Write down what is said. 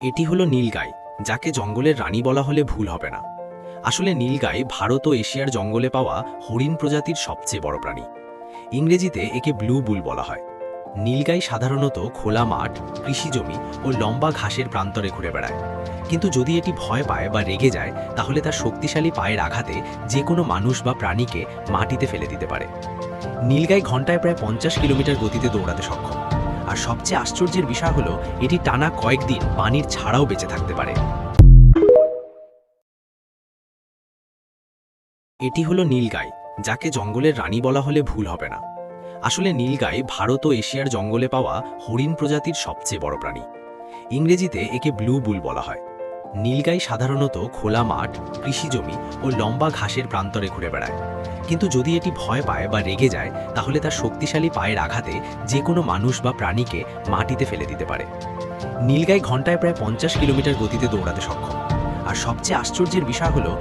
এটি হলো নীলগাই, যাকে জঙ্গলের রানী বলা হলে ভুল হবে না। আসলে নীলগাই ভারত ও এশিয়ার জঙ্গলে পাওয়া হরিণ প্রজাতির সবচেয়ে বড় প্রাণী। ইংরেজিতে একে ব্লু বুল বলা হয়। নীলগাই সাধারণত খোলা মাঠ, কৃষিজমি ও লম্বা ঘাসের প্রান্তরে ঘুরে বেড়ায়। কিন্তু যদি এটি ভয় পায় বা রেগে যায়, তাহলে তার শক্তিশালী পায়ের আঘাতে যে কোনো মানুষ বা প্রাণীকে মাটিতে ফেলে দিতে পারে। নীলগাই ঘন্টায় প্রায় 50 কিলোমিটার গতিতে দৌড়াতে সক্ষম। আর সবচেয়ে আশ্চর্যের বিষয় হলো, এটি টানা কয়েকদিন পানির ছাড়াও বেঁচে থাকতে পারে। এটি হলো নীলগাই, যাকে জঙ্গলের রানী বলা হলে ভুল হবে না। আসলে নীলগাই ভারত ও এশিয়ার জঙ্গলে পাওয়া হরিণ প্রজাতির সবচেয়ে বড় প্রাণী। ইংরেজিতে একে ব্লু বুল বলা হয়। নীলগাই সাধারণত খোলা মাঠ, কৃষিজমি ও লম্বা ঘাসের প্রান্তরে ঘুরে বেড়ায়। কিন্তু যদি এটি ভয় পায় বা রেগে যায়, তাহলে তার শক্তিশালী পায়ের আঘাতে যে কোনো মানুষ বা প্রাণীকে মাটিতে ফেলে দিতে পারে। নীলগাই ঘন্টায় প্রায় 50 কিলোমিটার গতিতে দৌড়াতে সক্ষম। আর সবচেয়ে আশ্চর্যের বিষয় হলো,